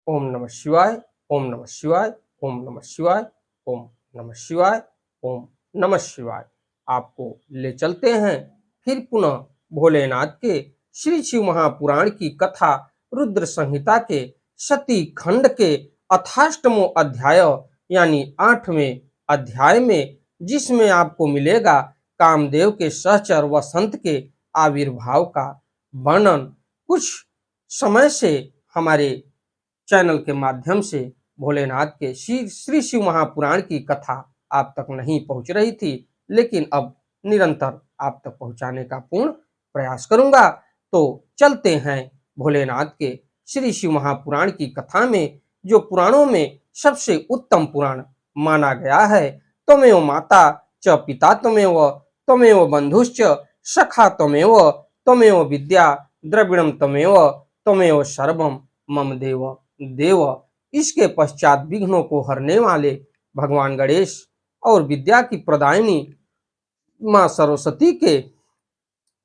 ओम नमः शिवाय, ओम नमः शिवाय, ओम नमः शिवाय, ओम नमः शिवाय, ओम नमः शिवाय। आपको ले चलते हैं फिर पुनः भोलेनाथ के श्री शिव महापुराण की कथा रुद्र संहिता के सती खंड के अथाष्टमो अध्याय यानी 8वें अध्याय में, जिसमें आपको मिलेगा कामदेव के सहचर वसंत के आविर्भाव का वर्णन। कुछ समय से हमारे चैनल के माध्यम से भोलेनाथ के श्री शिव महापुराण की कथा आप तक नहीं पहुंच रही थी, लेकिन अब निरंतर आप तक पहुंचाने का पूर्ण प्रयास करूंगा। तो चलते हैं भोलेनाथ के श्री शिव महापुराण की कथा में, जो पुराणों में सबसे उत्तम पुराण माना गया है। त्वमेव माता च पिता त्वमेव, त्वमेव बंधुश्च सखा त्वमेव, त्वमेव विद्या द्रविणम त्वमेव, त्वमेव सर्वम मम देव देव। इसके पश्चात विघ्नों को हरने वाले भगवान गणेश और विद्या की प्रदायिनी मां सरस्वती के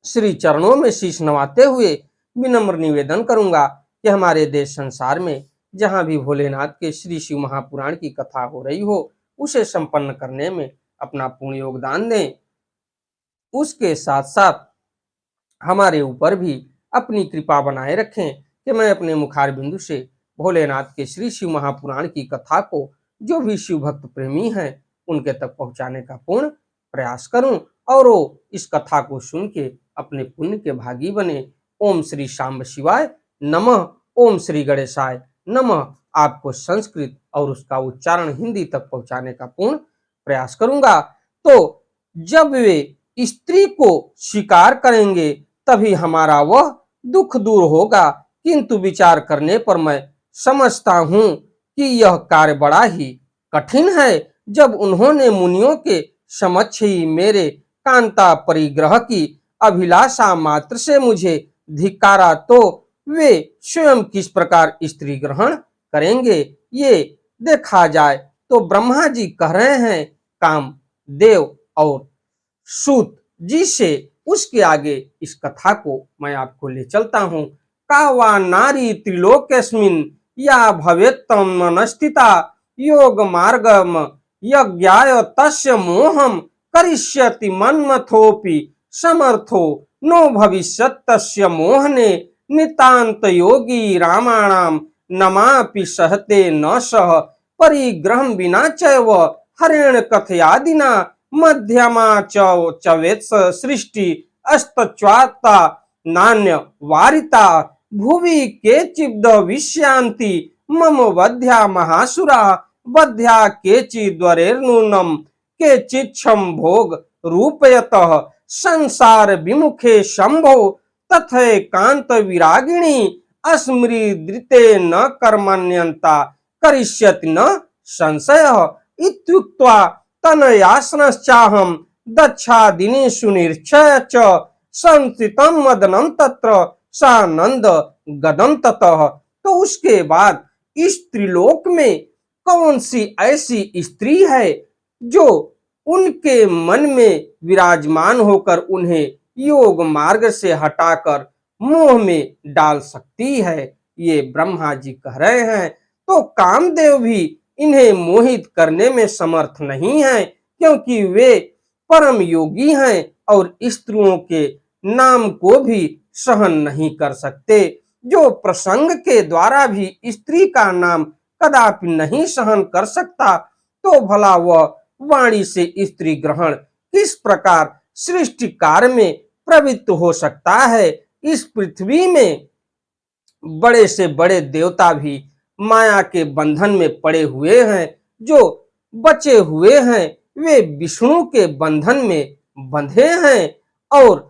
श्री चरणों में शीश नवाते हुए विनम्र निवेदन करूंगा कि हमारे देश संसार में जहां भी भोलेनाथ के श्री शिव महापुराण की कथा हो रही हो, उसे संपन्न करने में अपना पूर्ण योगदान दें। उसके साथ साथ हमारे ऊपर भी अपनी कृपा बनाए रखें कि मैं अपने मुखार बिंदु से भोलेनाथ के श्री शिव महापुराण की कथा को जो भी शिव भक्त प्रेमी हैं उनके तक पहुंचाने का पूर्ण प्रयास करूं, और वो इस कथा को सुन के अपने पुण्य के भागी बने। ओम श्री शांब शिवाय नमः, ओम श्री गणेशाय नमः। आपको संस्कृत और उसका उच्चारण हिंदी तक पहुंचाने का पूर्ण प्रयास करूंगा। तो जब वे स्त्री को स्वीकार करेंगे तभी हमारा वह दुख दूर होगा, किंतु विचार करने पर मैं समझता हूं कि यह कार्य बड़ा ही कठिन है। जब उन्होंने मुनियों के समक्ष ही मेरे कांता परिग्रह की अभिलाषा मात्र से मुझे धिक्कारा, तो वे स्वयं किस प्रकार स्त्री ग्रहण करेंगे ये देखा जाए। तो ब्रह्मा जी कह रहे हैं काम देव और सूत जी से। उसके आगे इस कथा को मैं आपको ले चलता हूं। का वा नारी त्रिलोकेस्मिन् या भवेत्तम मनस्थिता योग मार्गम यज्ञाय तस्य मोहम करिष्यति मन्मथोपि समर्थो नो भविष्यत् तस्य मोहने नितांत योगी रामाणाम नमापि सहते न सह परिग्रहं विना चैव हरेण कथयादिना मध्यमा चवेत्स सृष्टि अस्तच्वाता नान्य वारिता भुवि केचिद् विश्यांति मम वध्या महासुरा वध्या केचिद्वरेर्नूनम केचिच्छं भोग रूपयतः संसार विमुखे शंभो तथैकांत विरागिणी अस्मृदृते न कर्मण्यन्ता करिष्यति न संशयः इत्युक्त्वा तनयासनश्चाहं दक्षादिनेषु निरीक्षय च संस्थितं मदनं तत्र सानंद गदं ततः। तो उसके बाद इस त्रिलोक में कौन सी ऐसी स्त्री है जो उनके मन में विराजमान होकर उन्हें योग मार्ग से हटाकर मोह में डाल सकती है, ये ब्रह्मा जी कह रहे हैं। तो कामदेव भी इन्हें मोहित करने में समर्थ नहीं है, क्योंकि वे परम योगी हैं और स्त्रियों के नाम को भी सहन नहीं कर सकते। जो प्रसंग के द्वारा भी स्त्री का नाम कदापि नहीं सहन कर सकता, तो भला वह वाणी से स्त्री ग्रहण किस प्रकार सृष्टि कार्य में प्रवृत्त हो सकता है। इस पृथ्वी में बड़े से बड़े देवता भी माया के बंधन में पड़े हुए हैं। जो बचे हुए हैं वे विष्णु के बंधन में बंधे हैं और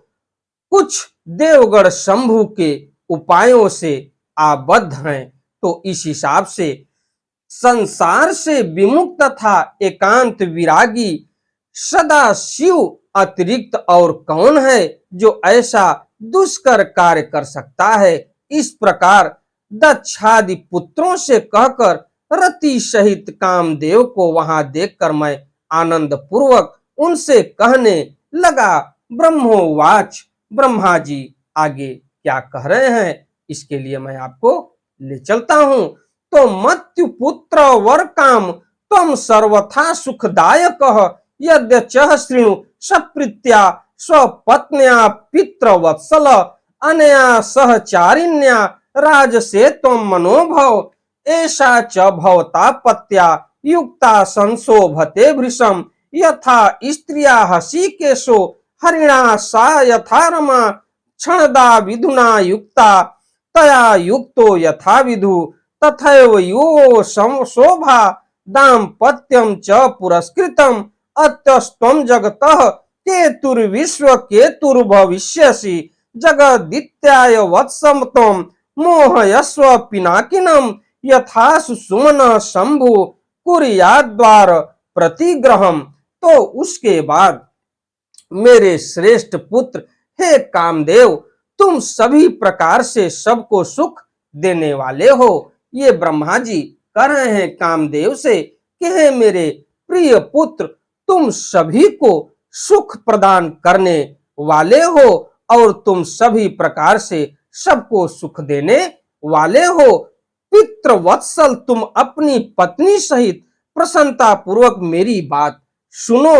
कुछ देवगण शंभु के उपायों से आबद्ध हैं। तो इस हिसाब से संसार से विमुक्त तथा एकांत विरागी सदा शिव अतिरिक्त और कौन है जो ऐसा दुष्कर कार्य कर सकता है। इस प्रकार दक्षादि पुत्रों से कहकर रति सहित कामदेव को वहां देखकर मैं आनंद पूर्वक उनसे कहने लगा। ब्रह्मोवाच, ब्रह्मा जी आगे क्या कह रहे हैं इसके लिए मैं आपको ले चलता हूं। तो मत्यु पुत्र वर काम तम सर्वथा सुखदायकः यद्यचः शृणु सप्रीत्या स्वपत्न्या पितृवत्सल अनया सहचारिण्या राजसे त्वं मनोभव एषा च भवता पत्या युक्ता संशोभते भृशं यथा स्त्रिया हसिकेशो हरिणा सा यथा रमा क्षणदा विधुना युक्ता तया युक्तो यथा विधु तथैव यो शोभा दाम्पत्यं च पुरस्कृतम् अत्यस्त्वं जगतः केतुर्विश्व केतुर्भविष्यसि जगदित्याय वत्सं त्वं मोहयस्व पिनाकिनं यथा सुमन शंभु कुर्याद्वार प्रतिग्रहम। तो उसके बाद मेरे श्रेष्ठ पुत्र हे कामदेव, तुम सभी प्रकार से सबको सुख देने वाले हो। ये ब्रह्मा जी कह रहे हैं कामदेव से कि हे मेरे प्रिय पुत्र, तुम सभी को सुख प्रदान करने वाले हो और तुम सभी प्रकार से सबको सुख देने वाले हो। पितृवत्सल, तुम अपनी पत्नी सहित प्रसन्नता पूर्वक मेरी बात सुनो।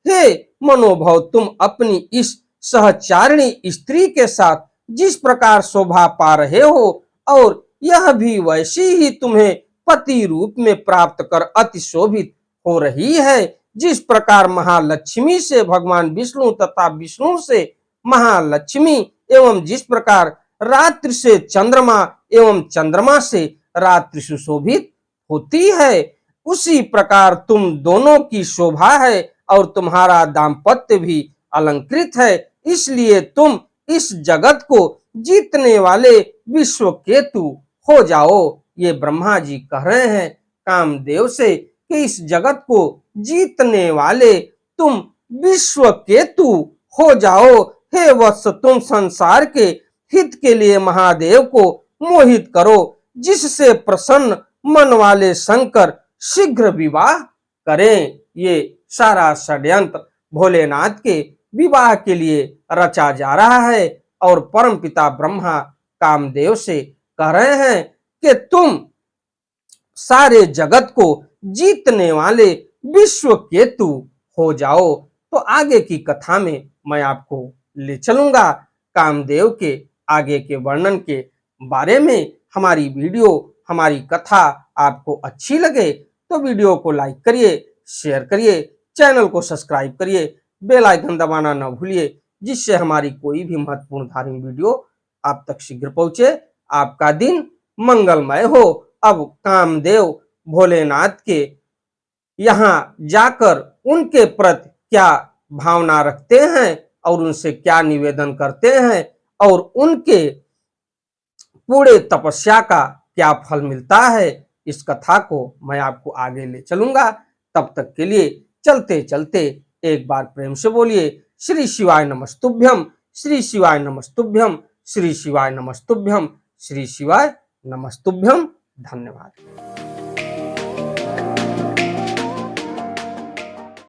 हे मनोभव, तुम अपनी इस सहचारिणी स्त्री के साथ जिस प्रकार शोभा पा रहे हो और यह भी वैसी ही तुम्हें पति रूप में प्राप्त कर अति शोभित हो रही है जिस प्रकार महालक्ष्मी से भगवान विष्णु तथा विष्णु से महालक्ष्मी एवं जिस प्रकार रात्रि से चंद्रमा एवं चंद्रमा से रात्रि सुशोभित होती है, उसी प्रकार तुम दोनों की शोभा है और तुम्हारा दाम्पत्य भी अलंकृत है। इसलिए तुम इस जगत को जीतने वाले विश्व केतु हो जाओ। ये ब्रह्मा जी कह रहे हैं कामदेव से कि इस जगत को जीतने वाले तुम विश्व केतु हो जाओ। हे वत्स, तुम संसार के हित के लिए महादेव को मोहित करो, जिससे प्रसन्न मन वाले शंकर शीघ्र विवाह करें। ये सारा षड्यंत्र भोलेनाथ के विवाह के लिए रचा जा रहा है और परमपिता ब्रह्मा कामदेव से कह रहे हैं कि तुम सारे जगत को जीतने वाले विश्व केतु हो जाओ। तो आगे की कथा में मैं आपको ले चलूंगा कामदेव के आगे के वर्णन के बारे में। हमारी वीडियो, हमारी कथा आपको अच्छी लगे तो वीडियो को लाइक करिए, शेयर करिए, चैनल को सब्सक्राइब करिए, बेल आइकन दबाना न भूलिए, जिससे हमारी कोई भी महत्वपूर्ण धार्मिक वीडियो आप तक शीघ्र पहुंचे। आपका दिन मंगलमय हो। अब कामदेव भोलेनाथ के यहाँ जाकर उनके प्रति क्या भावना रखते हैं और उनसे क्या निवेदन करते हैं और उनके पूरे तपस्या का क्या फल मिलता है, इस कथा को मैं आपको आगे ले चलूंगा। तब तक के लिए चलते चलते एक बार प्रेम से बोलिए श्री शिवाय नमस्तुभ्यम, श्री शिवाय नमस्तुभ्यम, श्री शिवाय नमस्तुभ्यम, श्री शिवाय नमस्तुभ्यम। धन्यवाद।